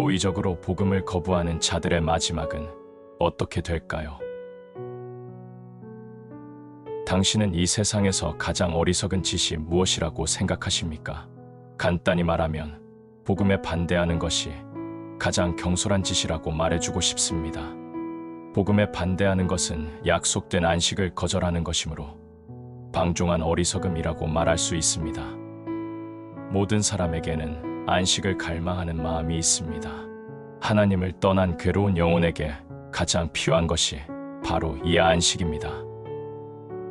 고의적으로 복음을 거부하는 자들의 마지막은 어떻게 될까요? 당신은 이 세상에서 가장 어리석은 짓이 무엇이라고 생각하십니까? 간단히 말하면 복음에 반대하는 것이 가장 경솔한 짓이라고 말해주고 싶습니다. 복음에 반대하는 것은 약속된 안식을 거절하는 것이므로 방종한 어리석음이라고 말할 수 있습니다. 모든 사람에게는 안식을 갈망하는 마음이 있습니다. 하나님을 떠난 괴로운 영혼에게 가장 필요한 것이 바로 이 안식입니다.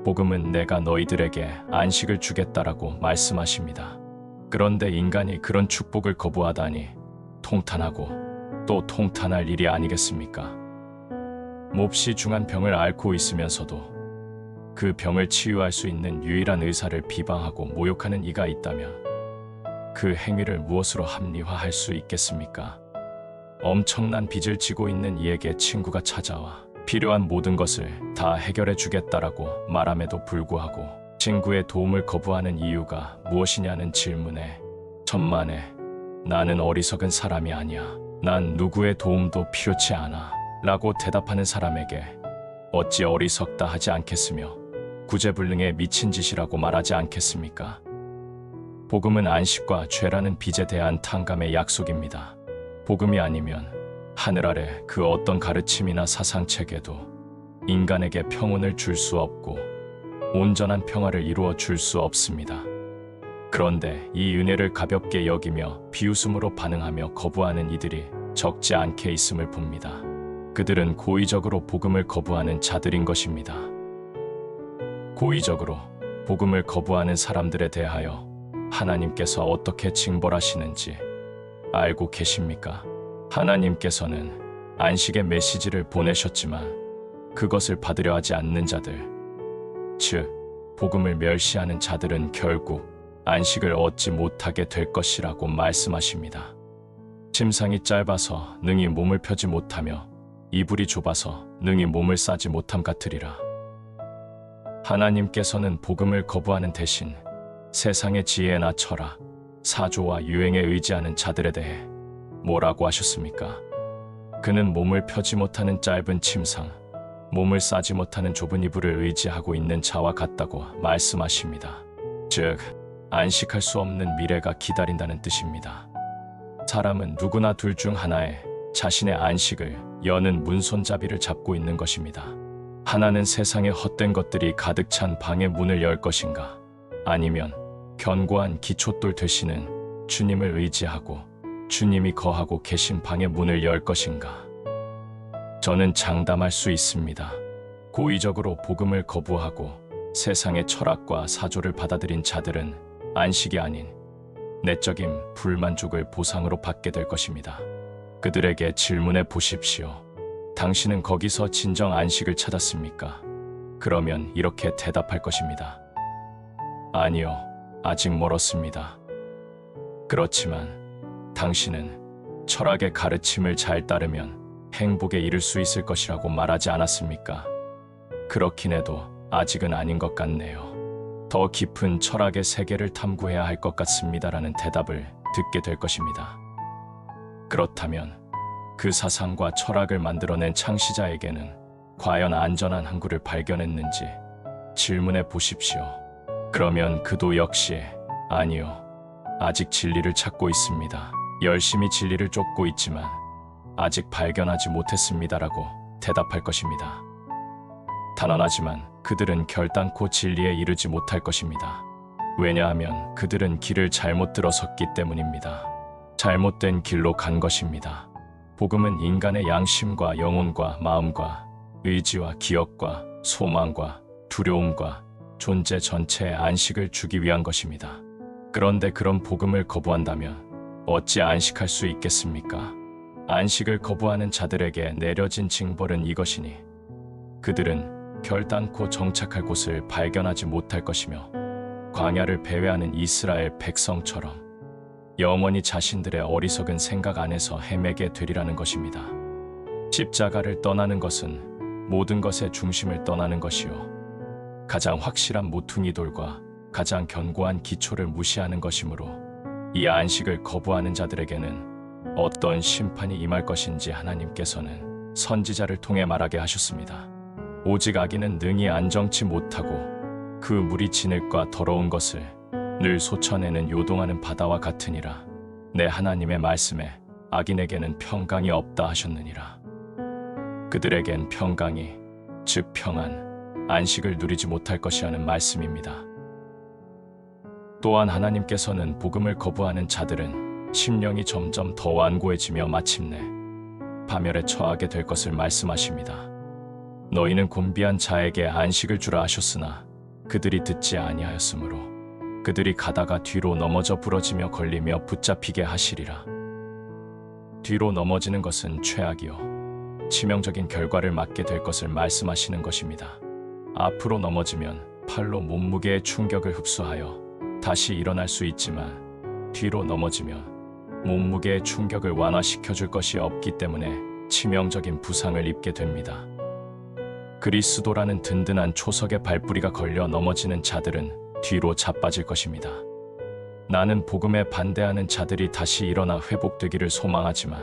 복음은 내가 너희들에게 안식을 주겠다라고 말씀하십니다. 그런데 인간이 그런 축복을 거부하다니 통탄하고 또 통탄할 일이 아니겠습니까? 몹시 중한 병을 앓고 있으면서도 그 병을 치유할 수 있는 유일한 의사를 비방하고 모욕하는 이가 있다면 그 행위를 무엇으로 합리화할 수 있겠습니까? 엄청난 빚을 지고 있는 이에게 친구가 찾아와 필요한 모든 것을 다 해결해 주겠다라고 말함에도 불구하고 친구의 도움을 거부하는 이유가 무엇이냐는 질문에 천만에 나는 어리석은 사람이 아니야. 난 누구의 도움도 필요치 않아. 라고 대답하는 사람에게 어찌 어리석다 하지 않겠으며 구제불능에 미친 짓이라고 말하지 않겠습니까? 복음은 안식과 죄라는 빚에 대한 탕감의 약속입니다. 복음이 아니면 하늘 아래 그 어떤 가르침이나 사상체계도 인간에게 평온을 줄 수 없고 온전한 평화를 이루어 줄 수 없습니다. 그런데 이 은혜를 가볍게 여기며 비웃음으로 반응하며 거부하는 이들이 적지 않게 있음을 봅니다. 그들은 고의적으로 복음을 거부하는 자들인 것입니다. 고의적으로 복음을 거부하는 사람들에 대하여 하나님께서 어떻게 징벌하시는지 알고 계십니까? 하나님께서는 안식의 메시지를 보내셨지만 그것을 받으려 하지 않는 자들, 즉 복음을 멸시하는 자들은 결국 안식을 얻지 못하게 될 것이라고 말씀하십니다. 침상이 짧아서 능히 몸을 펴지 못하며 이불이 좁아서 능히 몸을 싸지 못함 같으리라. 하나님께서는 복음을 거부하는 대신 세상의 지혜나 철학, 사조와 유행에 의지하는 자들에 대해 뭐라고 하셨습니까? 그는 몸을 펴지 못하는 짧은 침상, 몸을 싸지 못하는 좁은 이불을 의지하고 있는 자와 같다고 말씀하십니다. 즉, 안식할 수 없는 미래가 기다린다는 뜻입니다. 사람은 누구나 둘 중 하나에 자신의 안식을 여는 문손잡이를 잡고 있는 것입니다. 하나는 세상의 헛된 것들이 가득 찬 방의 문을 열 것인가? 아니면 견고한 기초돌 되시는 주님을 의지하고 주님이 거하고 계신 방의 문을 열 것인가? 저는 장담할 수 있습니다. 고의적으로 복음을 거부하고 세상의 철학과 사조를 받아들인 자들은 안식이 아닌 내적인 불만족을 보상으로 받게 될 것입니다. 그들에게 질문해 보십시오. 당신은 거기서 진정 안식을 찾았습니까? 그러면 이렇게 대답할 것입니다. 아니요, 아직 멀었습니다. 그렇지만 당신은 철학의 가르침을 잘 따르면 행복에 이를 수 있을 것이라고 말하지 않았습니까? 그렇긴 해도 아직은 아닌 것 같네요. 더 깊은 철학의 세계를 탐구해야 할 것 같습니다라는 대답을 듣게 될 것입니다. 그렇다면 그 사상과 철학을 만들어낸 창시자에게는 과연 안전한 항구를 발견했는지 질문해 보십시오. 그러면 그도 역시 아니요, 아직 진리를 찾고 있습니다. 열심히 진리를 쫓고 있지만 아직 발견하지 못했습니다라고 대답할 것입니다. 단언하지만 그들은 결단코 진리에 이르지 못할 것입니다. 왜냐하면 그들은 길을 잘못 들어섰기 때문입니다. 잘못된 길로 간 것입니다. 복음은 인간의 양심과 영혼과 마음과 의지와 기억과 소망과 두려움과 존재 전체의 안식을 주기 위한 것입니다. 그런데 그런 복음을 거부한다면 어찌 안식할 수 있겠습니까? 안식을 거부하는 자들에게 내려진 징벌은 이것이니 그들은 결단코 정착할 곳을 발견하지 못할 것이며 광야를 배회하는 이스라엘 백성처럼 영원히 자신들의 어리석은 생각 안에서 헤매게 되리라는 것입니다. 십자가를 떠나는 것은 모든 것의 중심을 떠나는 것이요 가장 확실한 모퉁이 돌과 가장 견고한 기초를 무시하는 것이므로 이 안식을 거부하는 자들에게는 어떤 심판이 임할 것인지 하나님께서는 선지자를 통해 말하게 하셨습니다. 오직 악인은 능히 안정치 못하고 그 물이 진흙과 더러운 것을 늘 솟아내는 요동하는 바다와 같으니라. 내 하나님의 말씀에 악인에게는 평강이 없다 하셨느니라. 그들에겐 평강이, 즉 평안, 안식을 누리지 못할 것이라는 말씀입니다. 또한 하나님께서는 복음을 거부하는 자들은 심령이 점점 더 완고해지며 마침내 파멸에 처하게 될 것을 말씀하십니다. 너희는 곤비한 자에게 안식을 주라 하셨으나 그들이 듣지 아니하였으므로 그들이 가다가 뒤로 넘어져 부러지며 걸리며 붙잡히게 하시리라. 뒤로 넘어지는 것은 최악이요 치명적인 결과를 맞게 될 것을 말씀하시는 것입니다. 앞으로 넘어지면 팔로 몸무게의 충격을 흡수하여 다시 일어날 수 있지만 뒤로 넘어지면 몸무게의 충격을 완화시켜 줄 것이 없기 때문에 치명적인 부상을 입게 됩니다. 그리스도라는 든든한 초석에 발뿌리가 걸려 넘어지는 자들은 뒤로 자빠질 것입니다. 나는 복음에 반대하는 자들이 다시 일어나 회복되기를 소망하지만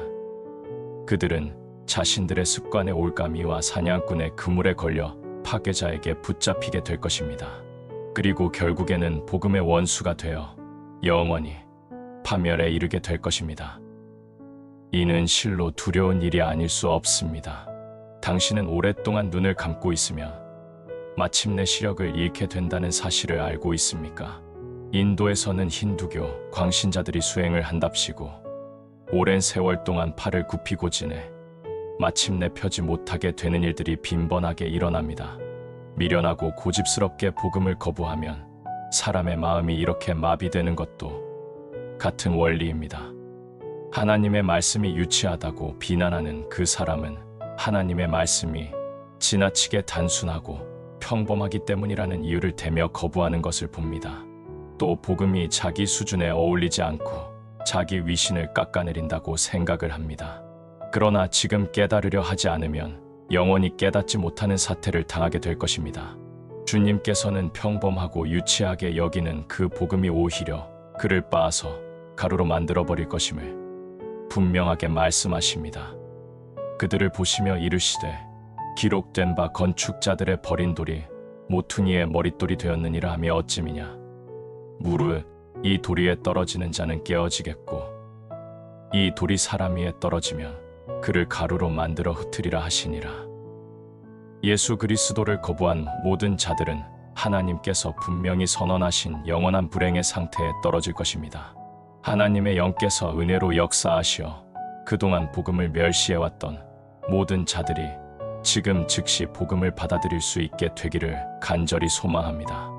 그들은 자신들의 습관의 올가미와 사냥꾼의 그물에 걸려 파괴자에게 붙잡히게 될 것입니다. 그리고 결국에는 복음의 원수가 되어 영원히 파멸에 이르게 될 것입니다. 이는 실로 두려운 일이 아닐 수 없습니다. 당신은 오랫동안 눈을 감고 있으며 마침내 시력을 잃게 된다는 사실을 알고 있습니까? 인도에서는 힌두교 광신자들이 수행을 한답시고 오랜 세월 동안 팔을 굽히고 지내 마침내 펴지 못하게 되는 일들이 빈번하게 일어납니다. 미련하고 고집스럽게 복음을 거부하면 사람의 마음이 이렇게 마비되는 것도 같은 원리입니다. 하나님의 말씀이 유치하다고 비난하는 그 사람은 하나님의 말씀이 지나치게 단순하고 평범하기 때문이라는 이유를 대며 거부하는 것을 봅니다. 또 복음이 자기 수준에 어울리지 않고 자기 위신을 깎아내린다고 생각을 합니다. 그러나 지금 깨달으려 하지 않으면 영원히 깨닫지 못하는 사태를 당하게 될 것입니다. 주님께서는 평범하고 유치하게 여기는 그 복음이 오히려 그를 빻아서 가루로 만들어버릴 것임을 분명하게 말씀하십니다. 그들을 보시며 이르시되 기록된 바 건축자들의 버린 돌이 모퉁이의 머릿돌이 되었느니라 하며 어찌미냐. 무릇 이 돌 위에 떨어지는 자는 깨어지겠고 이 돌이 사람 위에 떨어지면 그를 가루로 만들어 흩으리라 하시니라. 예수 그리스도를 거부한 모든 자들은 하나님께서 분명히 선언하신 영원한 불행의 상태에 떨어질 것입니다. 하나님의 영께서 은혜로 역사하시어 그동안 복음을 멸시해왔던 모든 자들이 지금 즉시 복음을 받아들일 수 있게 되기를 간절히 소망합니다.